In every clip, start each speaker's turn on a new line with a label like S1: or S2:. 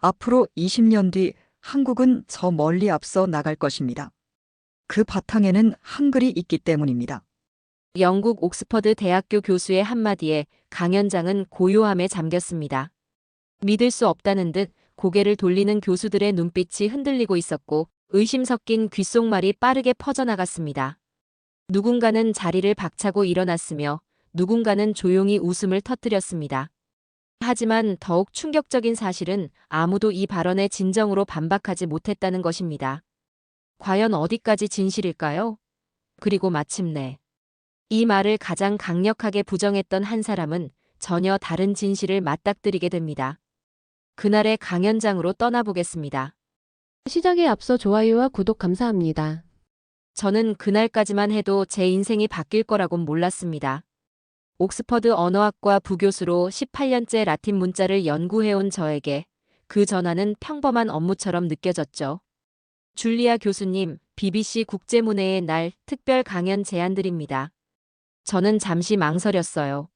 S1: 앞으로 20년 뒤 한국은 저 멀리 앞서 나갈 것입니다. 그 바탕에는 한글이 있기 때문입니다.
S2: 영국 옥스퍼드 대학교 교수의 한마디에 강연장은 고요함에 잠겼습니다. 믿을 수 없다는 듯 고개를 돌리는 교수들의 눈빛이 흔들리고 있었고 의심 섞인 귓속말이 빠르게 퍼져나갔습니다. 누군가는 자리를 박차고 일어났으며 누군가는 조용히 웃음을 터뜨렸습니다. 하지만 더욱 충격적인 사실은 아무도 이 발언에 진정으로 반박하지 못했다는 것입니다. 과연 어디까지 진실일까요? 그리고 마침내 이 말을 가장 강력하게 부정했던 한 사람은 전혀 다른 진실을 맞닥뜨리게 됩니다. 그날의 강연장으로 떠나보겠습니다.
S3: 시작에 앞서 좋아요와 구독 감사합니다.
S2: 저는 그날까지만 해도 제 인생이 바뀔 거라곤 몰랐습니다. 옥스퍼드 언어학과 부교수로 18년째 라틴 문자를 연구해온 저에게 그 전화는 평범한 업무처럼 느껴졌죠. 줄리아 교수님, BBC 국제문해의 날 특별 강연 제안드립니다. 저는 잠시 망설였어요.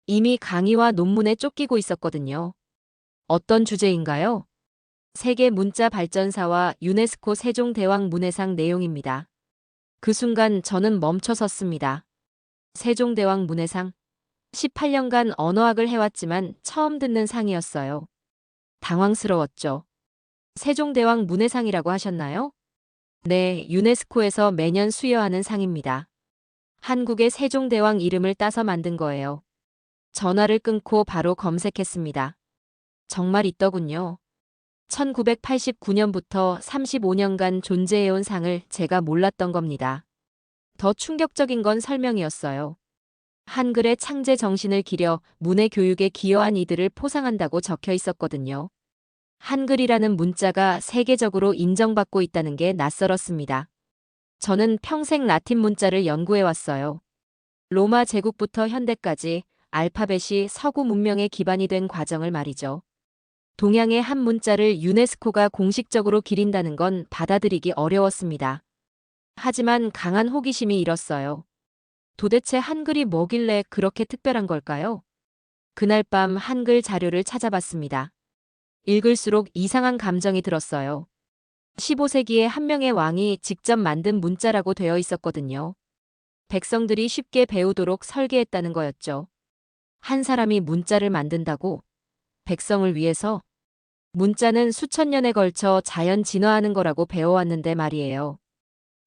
S2: 이미 강의와 논문에 쫓기고 있었거든요. 어떤 주제인가요? 세계 문자 발전사와 유네스코 세종대왕 문해상 내용입니다. 그 순간 저는 멈춰섰습니다. 세종대왕 문해상? 18년간 언어학을 해왔지만 처음 듣는 상이었어요. 당황스러웠죠. 세종대왕 문해상이라고 하셨나요? 네, 유네스코에서 매년 수여하는 상입니다. 한국의 세종대왕 이름을 따서 만든 거예요. 전화를 끊고 바로 검색했습니다. 정말 있더군요. 1989년부터 35년간 존재해온 상을 제가 몰랐던 겁니다. 더 충격적인 건 설명이었어요. 한글의 창제 정신을 기려 문해 교육에 기여한 이들을 포상한다고 적혀 있었거든요. 한글이라는 문자가 세계적으로 인정받고 있다는 게 낯설었습니다. 저는 평생 라틴 문자를 연구해왔어요. 로마 제국부터 현대까지 알파벳이 서구 문명의 기반이 된 과정을 말이죠. 동양의 한 문자를 유네스코가 공식적으로 기린다는 건 받아들이기 어려웠습니다. 하지만 강한 호기심이 일었어요. 도대체 한글이 뭐길래 그렇게 특별한 걸까요? 그날 밤 한글 자료를 찾아봤습니다. 읽을수록 이상한 감정이 들었어요. 15세기에 한 명의 왕이 직접 만든 문자라고 되어 있었거든요. 백성들이 쉽게 배우도록 설계했다는 거였죠. 한 사람이 문자를 만든다고? 백성을 위해서? 문자는 수천 년에 걸쳐 자연 진화하는 거라고 배워왔는데 말이에요.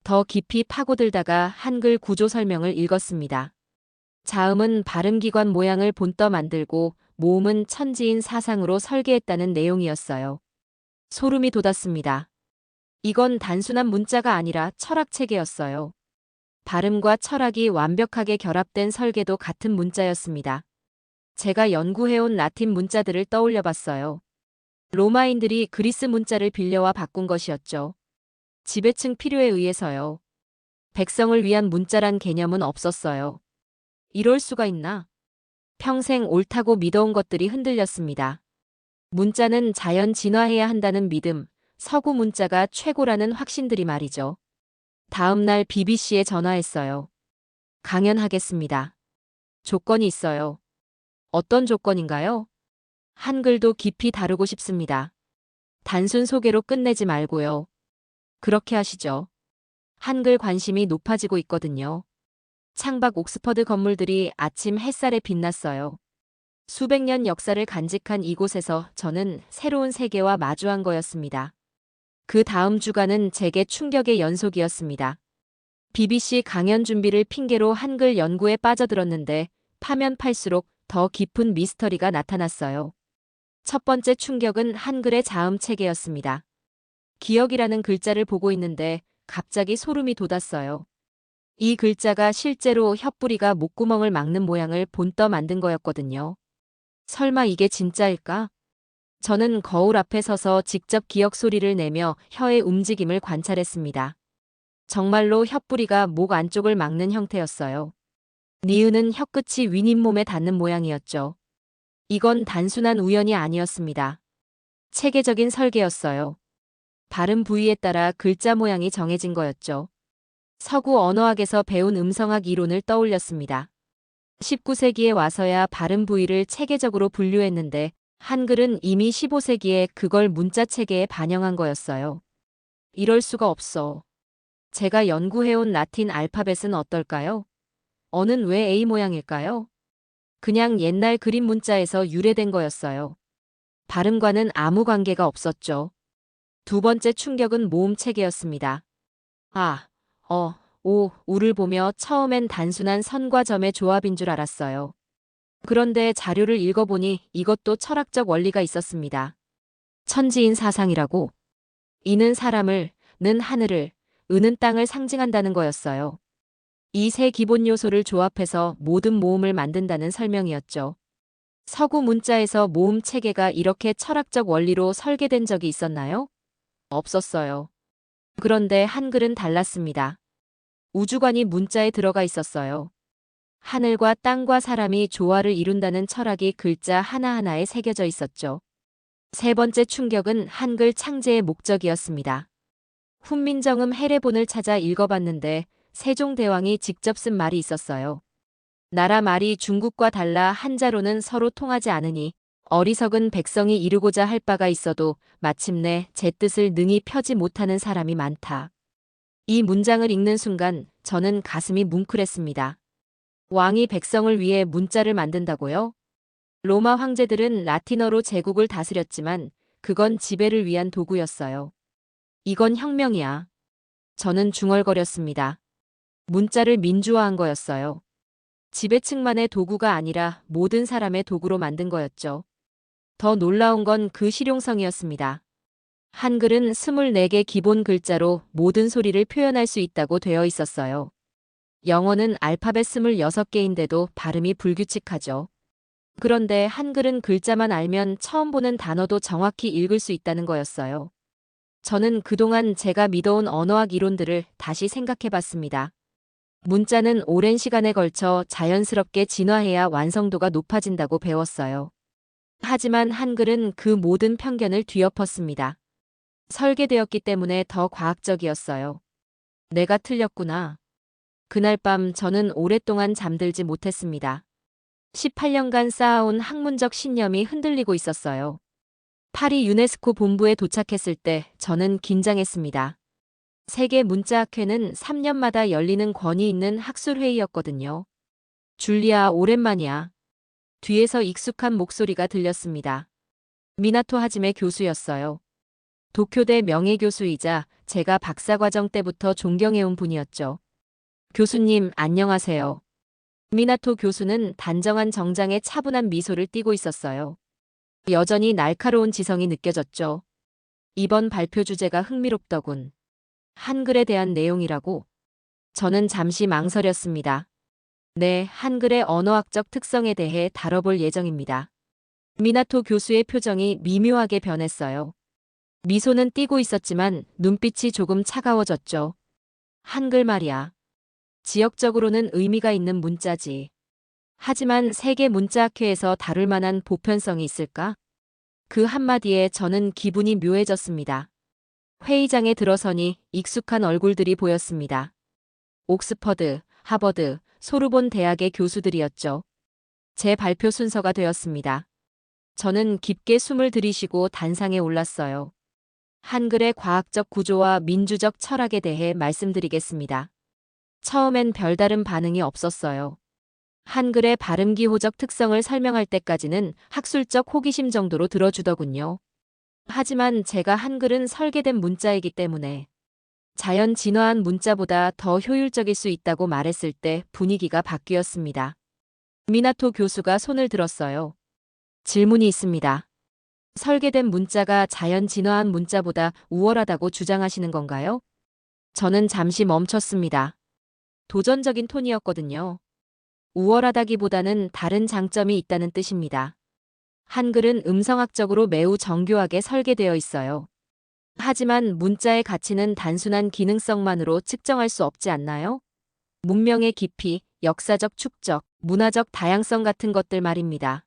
S2: 더 깊이 파고들다가 한글 구조 설명을 읽었습니다. 자음은 발음기관 모양을 본떠 만들고 모음은 천지인 사상으로 설계했다는 내용이었어요. 소름이 돋았습니다. 이건 단순한 문자가 아니라 철학체계였어요. 발음과 철학이 완벽하게 결합된 설계도 같은 문자였습니다. 제가 연구해온 라틴 문자들을 떠올려 봤어요. 로마인들이 그리스 문자를 빌려와 바꾼 것이었죠. 지배층 필요에 의해서요. 백성을 위한 문자란 개념은 없었어요. 이럴 수가 있나? 평생 옳다고 믿어온 것들이 흔들렸습니다. 문자는 자연 진화해야 한다는 믿음, 서구 문자가 최고라는 확신들이 말이죠. 다음 날 BBC에 전화했어요. 강연하겠습니다. 조건이 있어요. 어떤 조건인가요? 한글도 깊이 다루고 싶습니다. 단순 소개로 끝내지 말고요. 그렇게 하시죠. 한글 관심이 높아지고 있거든요. 창밖 옥스퍼드 건물들이 아침 햇살에 빛났어요. 수백 년 역사를 간직한 이곳에서 저는 새로운 세계와 마주한 거였습니다. 그 다음 주간은 제게 충격의 연속이었습니다. BBC 강연 준비를 핑계로 한글 연구에 빠져들었는데 파면 팔수록 더 깊은 미스터리가 나타났어요. 첫 번째 충격은 한글의 자음 체계였습니다. 기억이라는 글자를 보고 있는데 갑자기 소름이 돋았어요. 이 글자가 실제로 혓부리가 목구멍을 막는 모양을 본떠 만든 거였거든요. 설마 이게 진짜일까? 저는 거울 앞에 서서 직접 기억 소리를 내며 혀의 움직임을 관찰했습니다. 정말로 혓부리가 목 안쪽을 막는 형태였어요. 니은은 혀끝이 윗잇몸에 닿는 모양이었죠. 이건 단순한 우연이 아니었습니다. 체계적인 설계였어요. 발음 부위에 따라 글자 모양이 정해진 거였죠. 서구 언어학에서 배운 음성학 이론을 떠올렸습니다. 19세기에 와서야 발음 부위를 체계적으로 분류했는데 한글은 이미 15세기에 그걸 문자 체계에 반영한 거였어요. 이럴 수가 없어. 제가 연구해온 라틴 알파벳은 어떨까요? 어는 왜 A 모양일까요? 그냥 옛날 그림 문자에서 유래된 거였어요. 발음과는 아무 관계가 없었죠. 두 번째 충격은 모음 체계였습니다. 아, 우를 보며 처음엔 단순한 선과 점의 조합인 줄 알았어요. 그런데 자료를 읽어보니 이것도 철학적 원리가 있었습니다. 천지인 사상이라고. 이는 사람을, 는 하늘을, 은은 땅을 상징한다는 거였어요. 이 세 기본 요소를 조합해서 모든 모음을 만든다는 설명이었죠. 서구 문자에서 모음 체계가 이렇게 철학적 원리로 설계된 적이 있었나요? 없었어요. 그런데 한글은 달랐습니다. 우주관이 문자에 들어가 있었어요. 하늘과 땅과 사람이 조화를 이룬다는 철학이 글자 하나하나에 새겨져 있었죠. 세 번째 충격은 한글 창제의 목적이었습니다. 훈민정음 해례본을 찾아 읽어봤는데 세종대왕이 직접 쓴 말이 있었어요. 나라 말이 중국과 달라 한자로는 서로 통하지 않으니 어리석은 백성이 이루고자 할 바가 있어도 마침내 제 뜻을 능히 펴지 못하는 사람이 많다. 이 문장을 읽는 순간 저는 가슴이 뭉클했습니다. 왕이 백성을 위해 문자를 만든다고요? 로마 황제들은 라틴어로 제국을 다스렸지만 그건 지배를 위한 도구였어요. 이건 혁명이야. 저는 중얼거렸습니다. 문자를 민주화한 거였어요. 지배층만의 도구가 아니라 모든 사람의 도구로 만든 거였죠. 더 놀라운 건 그 실용성이었습니다. 한글은 24개 기본 글자로 모든 소리를 표현할 수 있다고 되어 있었어요. 영어는 알파벳 26개인데도 발음이 불규칙하죠. 그런데 한글은 글자만 알면 처음 보는 단어도 정확히 읽을 수 있다는 거였어요. 저는 그동안 제가 믿어온 언어학 이론들을 다시 생각해 봤습니다. 문자는 오랜 시간에 걸쳐 자연스럽게 진화해야 완성도가 높아진다고 배웠어요. 하지만 한글은 그 모든 편견을 뒤엎었습니다. 설계되었기 때문에 더 과학적이었어요. 내가 틀렸구나. 그날 밤 저는 오랫동안 잠들지 못했습니다. 18년간 쌓아온 학문적 신념이 흔들리고 있었어요. 파리 유네스코 본부에 도착했을 때 저는 긴장했습니다. 세계 문자학회는 3년마다 열리는 권위 있는 학술회의였거든요. 줄리아, 오랜만이야. 뒤에서 익숙한 목소리가 들렸습니다. 미나토 하지메 교수였어요. 도쿄대 명예교수이자 제가 박사과정 때부터 존경해온 분이었죠. 교수님, 안녕하세요. 미나토 교수는 단정한 정장에 차분한 미소를 띠고 있었어요. 여전히 날카로운 지성이 느껴졌죠. 이번 발표 주제가 흥미롭더군. 한글에 대한 내용이라고? 저는 잠시 망설였습니다. 네, 한글의 언어학적 특성에 대해 다뤄볼 예정입니다. 미나토 교수의 표정이 미묘하게 변했어요. 미소는 띄고 있었지만 눈빛이 조금 차가워졌죠. 한글 말이야. 지역적으로는 의미가 있는 문자지. 하지만 세계 문자학회에서 다룰 만한 보편성이 있을까? 그 한마디에 저는 기분이 묘해졌습니다. 회의장에 들어서니 익숙한 얼굴들이 보였습니다. 옥스퍼드, 하버드, 소르본 대학의 교수들이었죠. 제 발표 순서가 되었습니다. 저는 깊게 숨을 들이쉬고 단상에 올랐어요. 한글의 과학적 구조와 민주적 철학에 대해 말씀드리겠습니다. 처음엔 별다른 반응이 없었어요. 한글의 발음기호적 특성을 설명할 때까지는 학술적 호기심 정도로 들어주더군요. 하지만 제가 한글은 설계된 문자이기 때문에 자연 진화한 문자보다 더 효율적일 수 있다고 말했을 때 분위기가 바뀌었습니다. 미나토 교수가 손을 들었어요. 질문이 있습니다. 설계된 문자가 자연 진화한 문자보다 우월하다고 주장하시는 건가요? 저는 잠시 멈췄습니다. 도전적인 톤이었거든요. 우월하다기보다는 다른 장점이 있다는 뜻입니다. 한글은 음성학적으로 매우 정교하게 설계되어 있어요. 하지만 문자의 가치는 단순한 기능성만으로 측정할 수 없지 않나요? 문명의 깊이, 역사적 축적, 문화적 다양성 같은 것들 말입니다.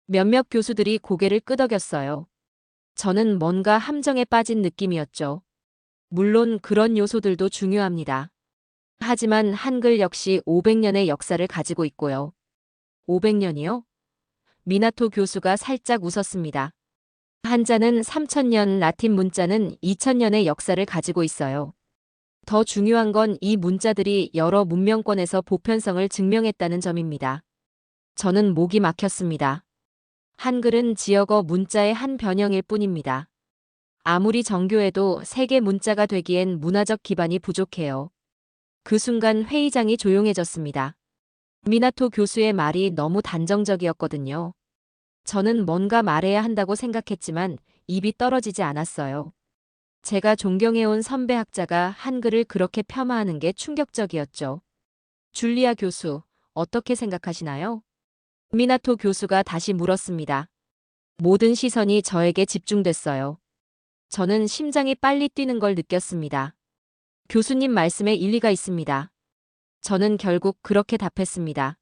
S2: 몇몇 교수들이 고개를 끄덕였어요. 저는 뭔가 함정에 빠진 느낌이었죠. 물론 그런 요소들도 중요합니다. 하지만 한글 역시 500년의 역사를 가지고 있고요. 500년이요? 미나토 교수가 살짝 웃었습니다. 한자는 3000년, 라틴 문자는 2000년의 역사를 가지고 있어요. 더 중요한 건 이 문자들이 여러 문명권에서 보편성을 증명했다는 점입니다. 저는 목이 막혔습니다. 한글은 지역어 문자의 한 변형일 뿐입니다. 아무리 정교해도 세계 문자가 되기엔 문화적 기반이 부족해요. 그 순간 회의장이 조용해졌습니다. 미나토 교수의 말이 너무 단정적이었거든요. 저는 뭔가 말해야 한다고 생각했지만 입이 떨어지지 않았어요. 제가 존경해온 선배 학자가 한글을 그렇게 폄하하는 게 충격적이었죠. 줄리아 교수, 어떻게 생각하시나요? 미나토 교수가 다시 물었습니다. 모든 시선이 저에게 집중됐어요. 저는 심장이 빨리 뛰는 걸 느꼈습니다. 교수님 말씀에 일리가 있습니다. 저는 결국 그렇게 답했습니다.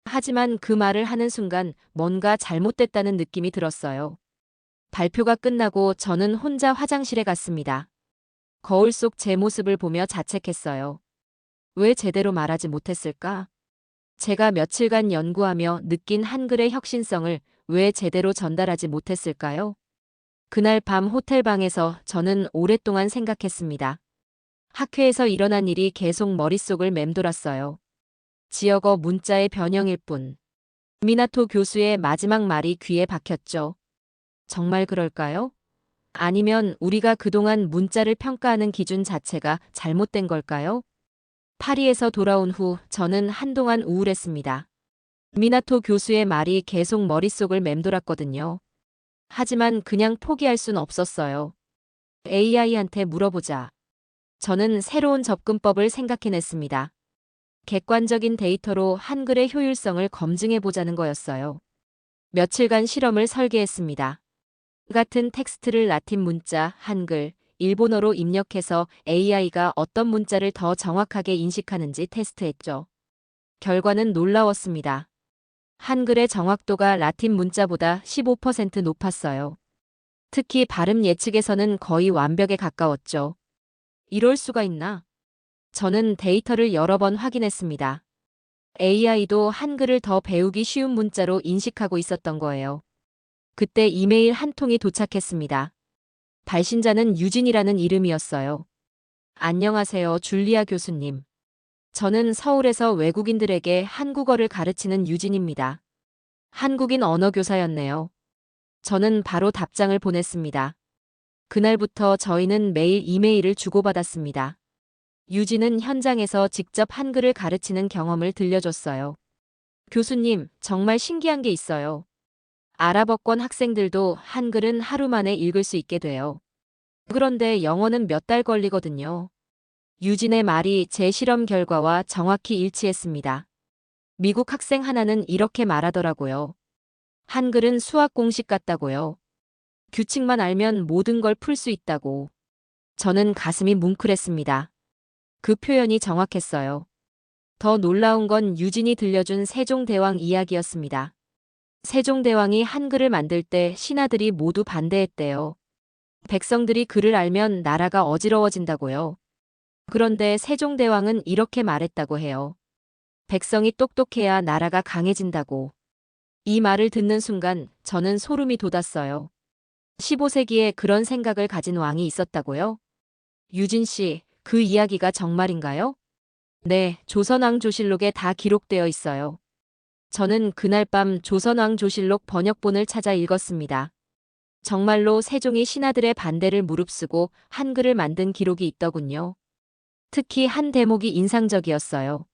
S2: 하지만 그 말을 하는 순간 뭔가 잘못됐다는 느낌이 들었어요. 발표가 끝나고 저는 혼자 화장실에 갔습니다. 거울 속 제 모습을 보며 자책했어요. 왜 제대로 말하지 못했을까? 제가 며칠간 연구하며 느낀 한글의 혁신성을 왜 제대로 전달하지 못했을까요? 그날 밤 호텔방에서 저는 오랫동안 생각했습니다. 학회에서 일어난 일이 계속 머릿속을 맴돌았어요. 지역어 문자의 변형일 뿐. 미나토 교수의 마지막 말이 귀에 박혔죠. 정말 그럴까요? 아니면 우리가 그동안 문자를 평가하는 기준 자체가 잘못된 걸까요? 파리에서 돌아온 후 저는 한동안 우울했습니다. 미나토 교수의 말이 계속 머릿속을 맴돌았거든요. 하지만 그냥 포기할 순 없었어요. AI한테 물어보자. 저는 새로운 접근법을 생각해냈습니다. 객관적인 데이터로 한글의 효율성을 검증해보자는 거였어요. 며칠간 실험을 설계했습니다. 같은 텍스트를 라틴 문자, 한글, 일본어로 입력해서 AI가 어떤 문자를 더 정확하게 인식하는지 테스트했죠. 결과는 놀라웠습니다. 한글의 정확도가 라틴 문자보다 15% 높았어요. 특히 발음 예측에서는 거의 완벽에 가까웠죠. 이럴 수가 있나? 저는 데이터를 여러 번 확인했습니다. AI도 한글을 더 배우기 쉬운 문자로 인식하고 있었던 거예요. 그때 이메일 한 통이 도착했습니다. 발신자는 유진이라는 이름이었어요. 안녕하세요, 줄리아 교수님. 저는 서울에서 외국인들에게 한국어를 가르치는 유진입니다. 한국인 언어교사였네요. 저는 바로 답장을 보냈습니다. 그날부터 저희는 매일 이메일을 주고받았습니다. 유진은 현장에서 직접 한글을 가르치는 경험을 들려줬어요. 교수님, 정말 신기한 게 있어요. 아랍어권 학생들도 한글은 하루 만에 읽을 수 있게 돼요. 그런데 영어는 몇 달 걸리거든요. 유진의 말이 제 실험 결과와 정확히 일치했습니다. 미국 학생 하나는 이렇게 말하더라고요. 한글은 수학 공식 같다고요. 규칙만 알면 모든 걸 풀 수 있다고. 저는 가슴이 뭉클했습니다. 그 표현이 정확했어요. 더 놀라운 건 유진이 들려준 세종대왕 이야기였습니다. 세종대왕이 한글을 만들 때 신하들이 모두 반대했대요. 백성들이 글을 알면 나라가 어지러워진다고요. 그런데 세종대왕은 이렇게 말했다고 해요. 백성이 똑똑해야 나라가 강해진다고. 이 말을 듣는 순간 저는 소름이 돋았어요. 15세기에 그런 생각을 가진 왕이 있었다고요? 유진 씨, 그 이야기가 정말인가요? 네, 조선왕조실록에 다 기록되어 있어요. 저는 그날 밤 조선왕조실록 번역본을 찾아 읽었습니다. 정말로 세종이 신하들의 반대를 무릅쓰고 한글을 만든 기록이 있더군요. 특히 한 대목이 인상적이었어요.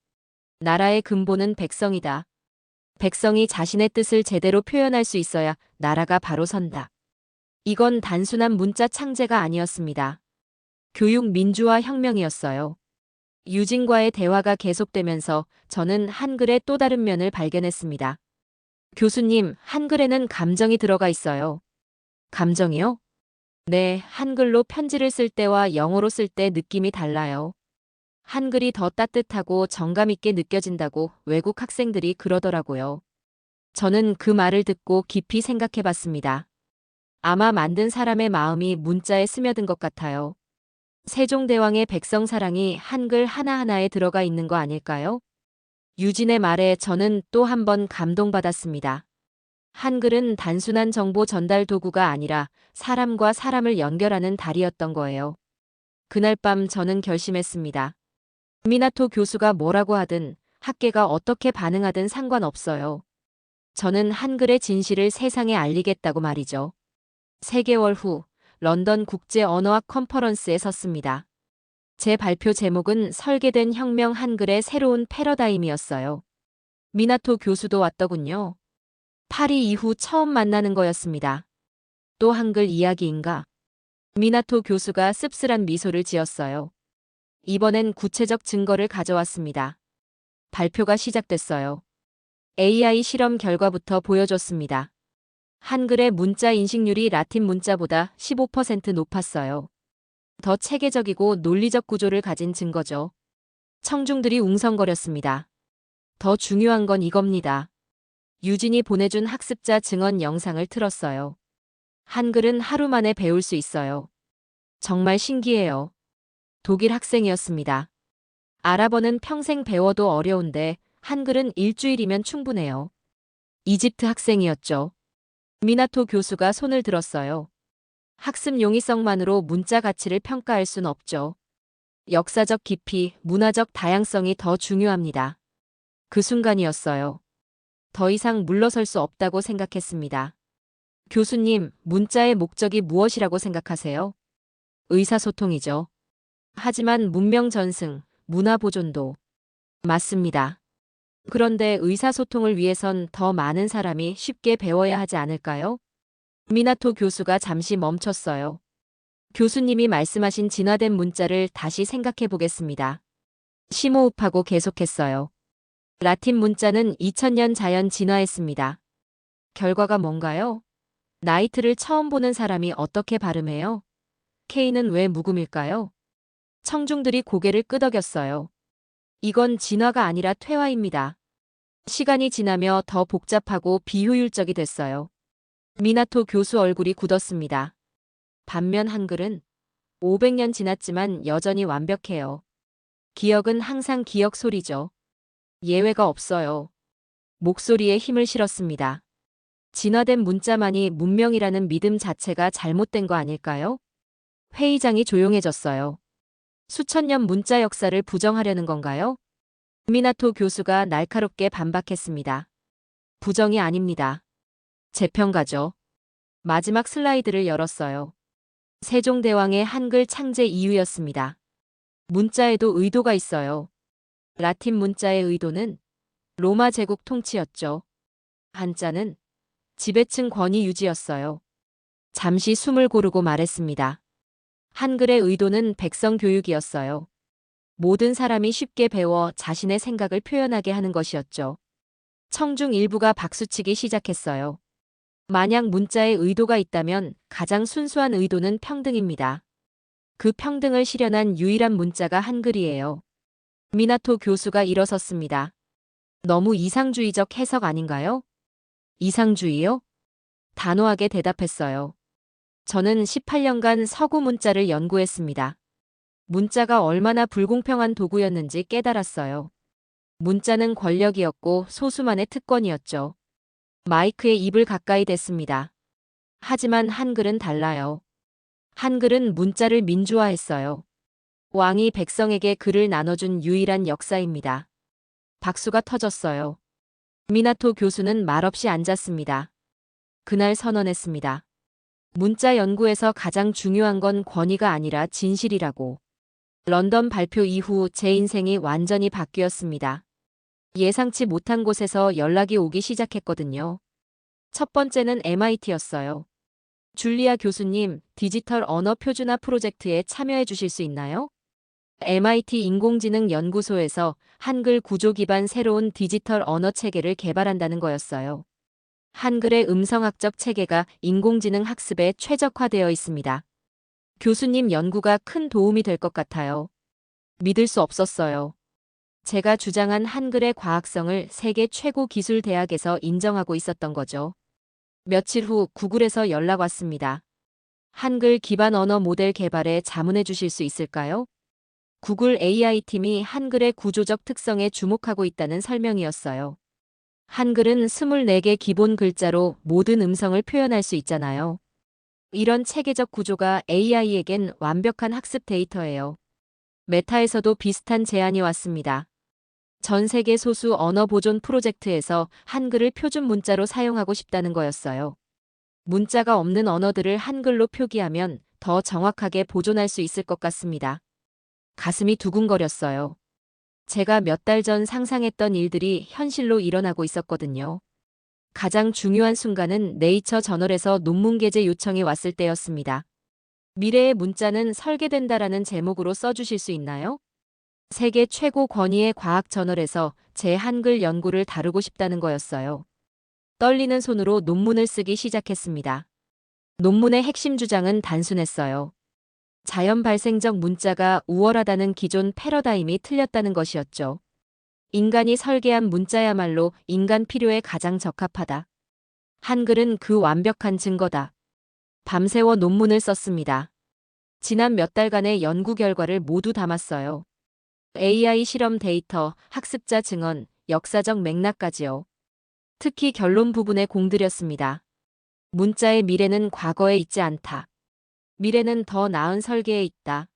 S2: 나라의 근본은 백성이다. 백성이 자신의 뜻을 제대로 표현할 수 있어야 나라가 바로 선다. 이건 단순한 문자 창제가 아니었습니다. 교육 민주화 혁명이었어요. 유진과의 대화가 계속되면서 저는 한글의 또 다른 면을 발견했습니다. 교수님, 한글에는 감정이 들어가 있어요. 감정이요? 네, 한글로 편지를 쓸 때와 영어로 쓸 때 느낌이 달라요. 한글이 더 따뜻하고 정감 있게 느껴진다고 외국 학생들이 그러더라고요. 저는 그 말을 듣고 깊이 생각해 봤습니다. 아마 만든 사람의 마음이 문자에 스며든 것 같아요. 세종대왕의 백성사랑이 한글 하나하나에 들어가 있는 거 아닐까요? 유진의 말에 저는 또 한 번 감동받았습니다. 한글은 단순한 정보 전달 도구가 아니라 사람과 사람을 연결하는 다리였던 거예요. 그날 밤 저는 결심했습니다. 미나토 교수가 뭐라고 하든 학계가 어떻게 반응하든 상관없어요. 저는 한글의 진실을 세상에 알리겠다고 말이죠. 3개월 후 런던 국제 언어학 컨퍼런스에 섰습니다. 제 발표 제목은 설계된 혁명 한글의 새로운 패러다임이었어요. 미나토 교수도 왔더군요. 파리 이후 처음 만나는 거였습니다. 또 한글 이야기인가? 미나토 교수가 씁쓸한 미소를 지었어요. 이번엔 구체적 증거를 가져왔습니다. 발표가 시작됐어요. AI 실험 결과부터 보여줬습니다. 한글의 문자 인식률이 라틴 문자보다 15% 높았어요. 더 체계적이고 논리적 구조를 가진 증거죠. 청중들이 웅성거렸습니다. 더 중요한 건 이겁니다. 유진이 보내준 학습자 증언 영상을 틀었어요. 한글은 하루 만에 배울 수 있어요. 정말 신기해요. 독일 학생이었습니다. 아랍어는 평생 배워도 어려운데 한글은 일주일이면 충분해요. 이집트 학생이었죠. 미나토 교수가 손을 들었어요. 학습 용이성만으로 문자 가치를 평가할 순 없죠. 역사적 깊이, 문화적 다양성이 더 중요합니다. 그 순간이었어요. 더 이상 물러설 수 없다고 생각했습니다. 교수님, 문자의 목적이 무엇이라고 생각하세요? 의사소통이죠. 하지만 문명 전승, 문화 보존도. 맞습니다. 그런데 의사소통을 위해선 더 많은 사람이 쉽게 배워야 하지 않을까요? 미나토 교수가 잠시 멈췄어요. 교수님이 말씀하신 진화된 문자를 다시 생각해 보겠습니다. 심호흡하고 계속했어요. 라틴 문자는 2000년 자연 진화했습니다. 결과가 뭔가요? 나이트를 처음 보는 사람이 어떻게 발음해요? K는 왜 묵음일까요? 청중들이 고개를 끄덕였어요. 이건 진화가 아니라 퇴화입니다. 시간이 지나며 더 복잡하고 비효율적이 됐어요. 미나토 교수 얼굴이 굳었습니다. 반면 한글은 500년 지났지만 여전히 완벽해요. 기억은 항상 기억 소리죠. 예외가 없어요. 목소리에 힘을 실었습니다. 진화된 문자만이 문명이라는 믿음 자체가 잘못된 거 아닐까요? 회의장이 조용해졌어요. 수천 년 문자 역사를 부정하려는 건가요? 미나토 교수가 날카롭게 반박했습니다. 부정이 아닙니다. 재평가죠. 마지막 슬라이드를 열었어요. 세종대왕의 한글 창제 이유였습니다. 문자에도 의도가 있어요. 라틴 문자의 의도는 로마 제국 통치였죠. 한자는 지배층 권위 유지였어요. 잠시 숨을 고르고 말했습니다. 한글의 의도는 백성 교육이었어요. 모든 사람이 쉽게 배워 자신의 생각을 표현하게 하는 것이었죠. 청중 일부가 박수치기 시작했어요. 만약 문자에 의도가 있다면 가장 순수한 의도는 평등입니다. 그 평등을 실현한 유일한 문자가 한글이에요. 미나토 교수가 일어섰습니다. 너무 이상주의적 해석 아닌가요? 이상주의요? 단호하게 대답했어요. 저는 18년간 서구 문자를 연구했습니다. 문자가 얼마나 불공평한 도구였는지 깨달았어요. 문자는 권력이었고 소수만의 특권이었죠. 마이크에 입을 가까이 댔습니다. 하지만 한글은 달라요. 한글은 문자를 민주화했어요. 왕이 백성에게 글을 나눠준 유일한 역사입니다. 박수가 터졌어요. 미나토 교수는 말없이 앉았습니다. 그날 선언했습니다. 문자 연구에서 가장 중요한 건 권위가 아니라 진실이라고. 런던 발표 이후 제 인생이 완전히 바뀌었습니다. 예상치 못한 곳에서 연락이 오기 시작했거든요. 첫 번째는 MIT였어요. 줄리아 교수님, 디지털 언어 표준화 프로젝트에 참여해 주실 수 있나요? MIT 인공지능 연구소에서 한글 구조 기반 새로운 디지털 언어 체계를 개발한다는 거였어요. 한글의 음성학적 체계가 인공지능 학습에 최적화되어 있습니다. 교수님 연구가 큰 도움이 될 것 같아요. 믿을 수 없었어요. 제가 주장한 한글의 과학성을 세계 최고 기술 대학에서 인정하고 있었던 거죠. 며칠 후 구글에서 연락 왔습니다. 한글 기반 언어 모델 개발에 자문해 주실 수 있을까요? 구글 AI 팀이 한글의 구조적 특성에 주목하고 있다는 설명이었어요. 한글은 24개 기본 글자로 모든 음성을 표현할 수 있잖아요. 이런 체계적 구조가 AI에겐 완벽한 학습 데이터예요. 메타에서도 비슷한 제안이 왔습니다. 전 세계 소수 언어 보존 프로젝트에서 한글을 표준 문자로 사용하고 싶다는 거였어요. 문자가 없는 언어들을 한글로 표기하면 더 정확하게 보존할 수 있을 것 같습니다. 가슴이 두근거렸어요. 제가 몇 달 전 상상했던 일들이 현실로 일어나고 있었거든요. 가장 중요한 순간은 네이처 저널에서 논문 게재 요청이 왔을 때였습니다. 미래의 문자는 설계된다라는 제목으로 써주실 수 있나요? 세계 최고 권위의 과학 저널에서 제 한글 연구를 다루고 싶다는 거였어요. 떨리는 손으로 논문을 쓰기 시작했습니다. 논문의 핵심 주장은 단순했어요. 자연 발생적 문자가 우월하다는 기존 패러다임이 틀렸다는 것이었죠. 인간이 설계한 문자야말로 인간 필요에 가장 적합하다. 한글은 그 완벽한 증거다. 밤새워 논문을 썼습니다. 지난 몇 달간의 연구 결과를 모두 담았어요. AI 실험 데이터, 학습자 증언, 역사적 맥락까지요. 특히 결론 부분에 공들였습니다. 문자의 미래는 과거에 있지 않다. 미래는 더 나은 설계에 있다.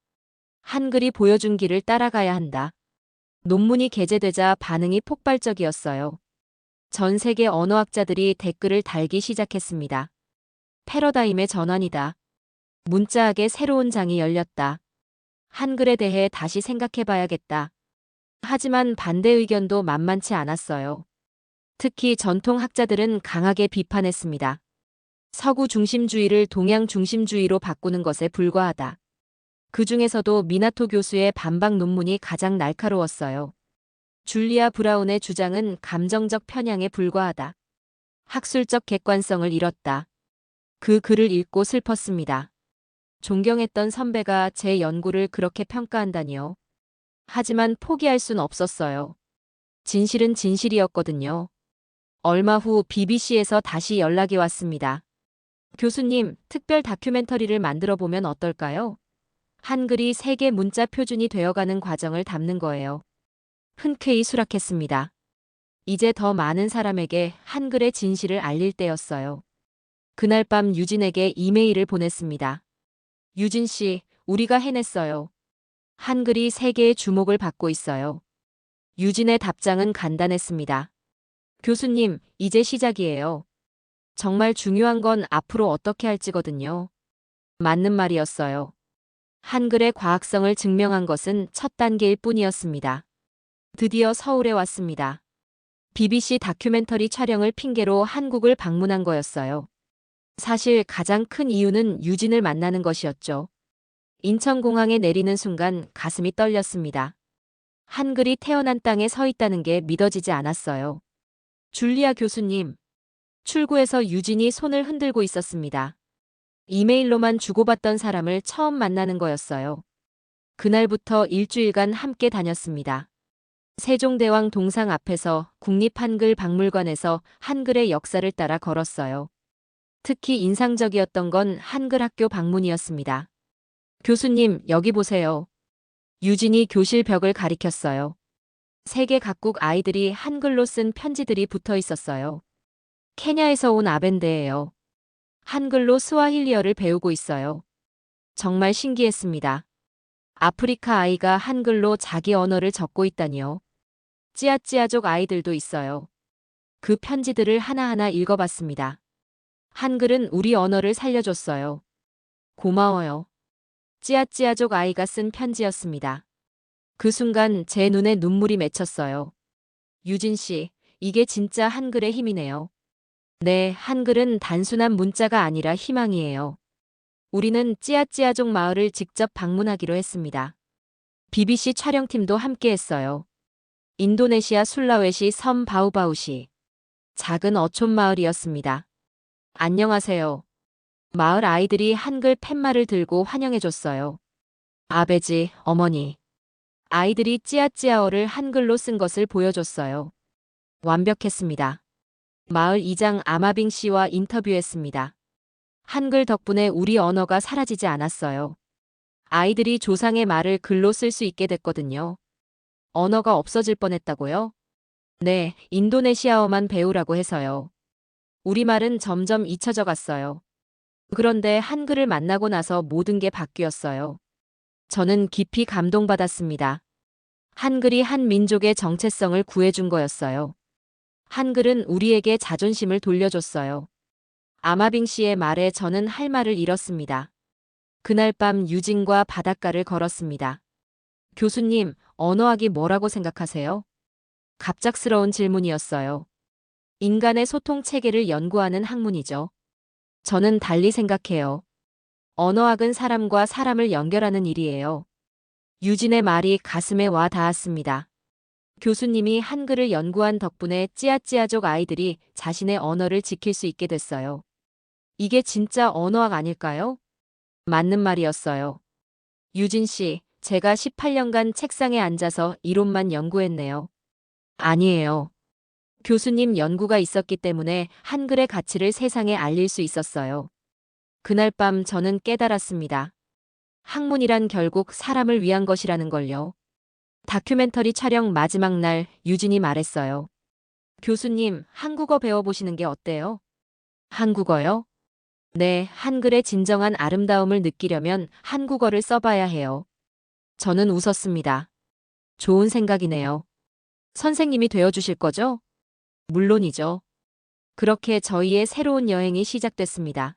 S2: 한글이 보여준 길을 따라가야 한다. 논문이 게재되자 반응이 폭발적이었어요. 전 세계 언어학자들이 댓글을 달기 시작했습니다. 패러다임의 전환이다. 문자학의 새로운 장이 열렸다. 한글에 대해 다시 생각해봐야겠다. 하지만 반대 의견도 만만치 않았어요. 특히 전통학자들은 강하게 비판했습니다. 서구 중심주의를 동양 중심주의로 바꾸는 것에 불과하다. 그 중에서도 미나토 교수의 반박 논문이 가장 날카로웠어요. 줄리아 브라운의 주장은 감정적 편향에 불과하다. 학술적 객관성을 잃었다. 그 글을 읽고 슬펐습니다. 존경했던 선배가 제 연구를 그렇게 평가한다니요. 하지만 포기할 순 없었어요. 진실은 진실이었거든요. 얼마 후 BBC에서 다시 연락이 왔습니다. 교수님, 특별 다큐멘터리를 만들어 보면 어떨까요? 한글이 세계 문자 표준이 되어가는 과정을 담는 거예요. 흔쾌히 수락했습니다. 이제 더 많은 사람에게 한글의 진실을 알릴 때였어요. 그날 밤 유진에게 이메일을 보냈습니다. 유진 씨, 우리가 해냈어요. 한글이 세계의 주목을 받고 있어요. 유진의 답장은 간단했습니다. 교수님, 이제 시작이에요. 정말 중요한 건 앞으로 어떻게 할지거든요. 맞는 말이었어요. 한글의 과학성을 증명한 것은 첫 단계일 뿐이었습니다. 드디어 서울에 왔습니다. BBC 다큐멘터리 촬영을 핑계로 한국을 방문한 거였어요. 사실 가장 큰 이유는 유진을 만나는 것이었죠. 인천공항에 내리는 순간 가슴이 떨렸습니다. 한글이 태어난 땅에 서 있다는 게 믿어지지 않았어요. 줄리아 교수님. 출구에서 유진이 손을 흔들고 있었습니다. 이메일로만 주고받던 사람을 처음 만나는 거였어요. 그날부터 일주일간 함께 다녔습니다. 세종대왕 동상 앞에서 국립한글박물관에서 한글의 역사를 따라 걸었어요. 특히 인상적이었던 건 한글 학교 방문이었습니다. 교수님, 여기 보세요. 유진이 교실 벽을 가리켰어요. 세계 각국 아이들이 한글로 쓴 편지들이 붙어 있었어요. 케냐에서 온 아벤데예요. 한글로 스와힐리어를 배우고 있어요. 정말 신기했습니다. 아프리카 아이가 한글로 자기 언어를 적고 있다니요. 찌아찌아족 아이들도 있어요. 그 편지들을 하나하나 읽어봤습니다. 한글은 우리 언어를 살려줬어요. 고마워요. 찌아찌아족 아이가 쓴 편지였습니다. 그 순간 제 눈에 눈물이 맺혔어요. 유진 씨, 이게 진짜 한글의 힘이네요. 네, 한글은 단순한 문자가 아니라 희망이에요. 우리는 찌아찌아족 마을을 직접 방문하기로 했습니다. BBC 촬영팀도 함께했어요. 인도네시아 술라웨시 섬 바우바우시. 작은 어촌 마을이었습니다. 안녕하세요. 마을 아이들이 한글 팻말을 들고 환영해줬어요. 아베지, 어머니. 아이들이 찌아찌아어를 한글로 쓴 것을 보여줬어요. 완벽했습니다. 마을 이장 아마빙 씨와 인터뷰했습니다. 한글 덕분에 우리 언어가 사라지지 않았어요. 아이들이 조상의 말을 글로 쓸 수 있게 됐거든요. 언어가 없어질 뻔했다고요? 네, 인도네시아어만 배우라고 해서요. 우리말은 점점 잊혀져 갔어요. 그런데 한글을 만나고 나서 모든 게 바뀌었어요. 저는 깊이 감동받았습니다. 한글이 한 민족의 정체성을 구해준 거였어요. 한글은 우리에게 자존심을 돌려줬어요. 아마빙 씨의 말에 저는 할 말을 잃었습니다. 그날 밤 유진과 바닷가를 걸었습니다. 교수님, 언어학이 뭐라고 생각하세요? 갑작스러운 질문이었어요. 인간의 소통 체계를 연구하는 학문이죠. 저는 달리 생각해요. 언어학은 사람과 사람을 연결하는 일이에요. 유진의 말이 가슴에 와 닿았습니다. 교수님이 한글을 연구한 덕분에 찌아찌아족 아이들이 자신의 언어를 지킬 수 있게 됐어요. 이게 진짜 언어학 아닐까요? 맞는 말이었어요. 유진 씨, 제가 18년간 책상에 앉아서 이론만 연구했네요. 아니에요. 교수님 연구가 있었기 때문에 한글의 가치를 세상에 알릴 수 있었어요. 그날 밤 저는 깨달았습니다. 학문이란 결국 사람을 위한 것이라는 걸요. 다큐멘터리 촬영 마지막 날 유진이 말했어요. 교수님, 한국어 배워보시는 게 어때요? 한국어요? 네, 한글의 진정한 아름다움을 느끼려면 한국어를 써봐야 해요. 저는 웃었습니다. 좋은 생각이네요. 선생님이 되어주실 거죠? 물론이죠. 그렇게 저희의 새로운 여행이 시작됐습니다.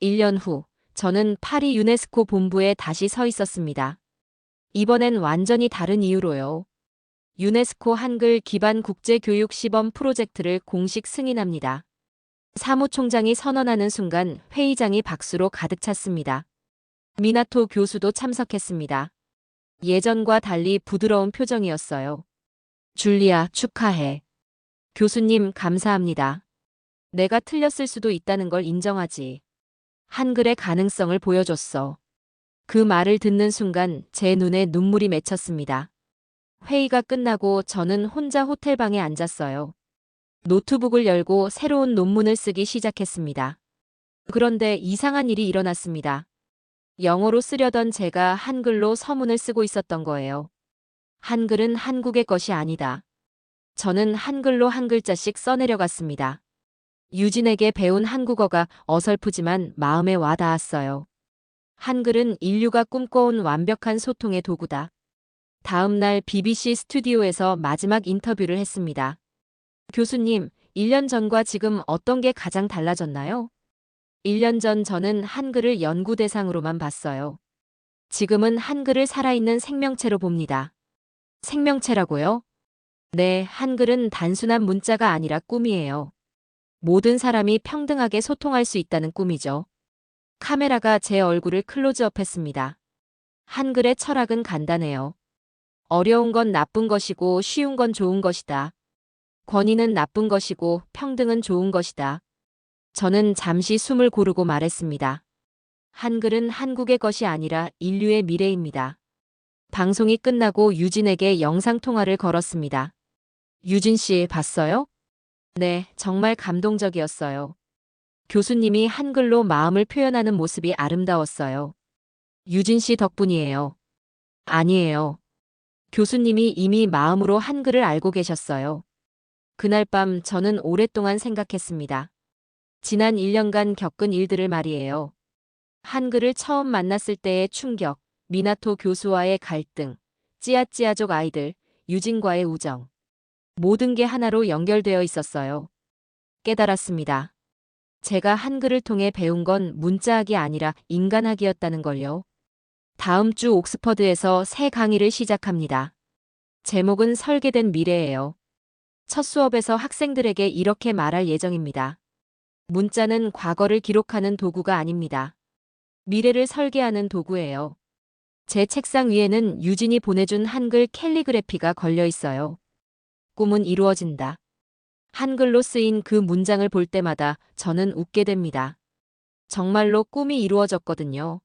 S2: 1년 후, 저는 파리 유네스코 본부에 다시 서 있었습니다. 이번엔 완전히 다른 이유로요. 유네스코 한글 기반 국제교육 시범 프로젝트를 공식 승인합니다. 사무총장이 선언하는 순간 회의장이 박수로 가득 찼습니다. 미나토 교수도 참석했습니다. 예전과 달리 부드러운 표정이었어요. 줄리아, 축하해. 교수님, 감사합니다. 내가 틀렸을 수도 있다는 걸 인정하지. 한글의 가능성을 보여줬어. 그 말을 듣는 순간 제 눈에 눈물이 맺혔습니다. 회의가 끝나고 저는 혼자 호텔방에 앉았어요. 노트북을 열고 새로운 논문을 쓰기 시작했습니다. 그런데 이상한 일이 일어났습니다. 영어로 쓰려던 제가 한글로 서문을 쓰고 있었던 거예요. 한글은 한국의 것이 아니다. 저는 한글로 한 글자씩 써내려갔습니다. 유진에게 배운 한국어가 어설프지만 마음에 와 닿았어요. 한글은 인류가 꿈꿔온 완벽한 소통의 도구다. 다음 날 BBC 스튜디오에서 마지막 인터뷰를 했습니다. 교수님, 1년 전과 지금 어떤 게 가장 달라졌나요? 1년 전 저는 한글을 연구 대상으로만 봤어요. 지금은 한글을 살아있는 생명체로 봅니다. 생명체라고요? 네, 한글은 단순한 문자가 아니라 꿈이에요. 모든 사람이 평등하게 소통할 수 있다는 꿈이죠. 카메라가 제 얼굴을 클로즈업했습니다. 한글의 철학은 간단해요. 어려운 건 나쁜 것이고 쉬운 건 좋은 것이다. 권위는 나쁜 것이고 평등은 좋은 것이다. 저는 잠시 숨을 고르고 말했습니다. 한글은 한국의 것이 아니라 인류의 미래입니다. 방송이 끝나고 유진에게 영상통화를 걸었습니다. 유진 씨, 봤어요? 네, 정말 감동적이었어요. 교수님이 한글로 마음을 표현하는 모습이 아름다웠어요. 유진 씨 덕분이에요. 아니에요. 교수님이 이미 마음으로 한글을 알고 계셨어요. 그날 밤 저는 오랫동안 생각했습니다. 지난 1년간 겪은 일들을 말이에요. 한글을 처음 만났을 때의 충격, 미나토 교수와의 갈등, 찌아찌아족 아이들, 유진과의 우정. 모든 게 하나로 연결되어 있었어요. 깨달았습니다. 제가 한글을 통해 배운 건 문자학이 아니라 인간학이었다는 걸요. 다음 주 옥스퍼드에서 새 강의를 시작합니다. 제목은 설계된 미래예요. 첫 수업에서 학생들에게 이렇게 말할 예정입니다. 문자는 과거를 기록하는 도구가 아닙니다. 미래를 설계하는 도구예요. 제 책상 위에는 유진이 보내준 한글 캘리그래피가 걸려 있어요. 꿈은 이루어진다. 한글로 쓰인 그 문장을 볼 때마다 저는 웃게 됩니다. 정말로 꿈이 이루어졌거든요.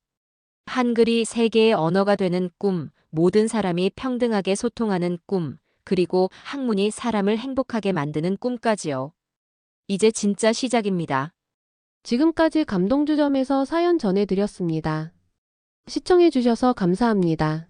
S2: 한글이 세계의 언어가 되는 꿈, 모든 사람이 평등하게 소통하는 꿈, 그리고 학문이 사람을 행복하게 만드는 꿈까지요. 이제 진짜 시작입니다.
S3: 지금까지 감동주점에서 사연 전해드렸습니다. 시청해주셔서 감사합니다.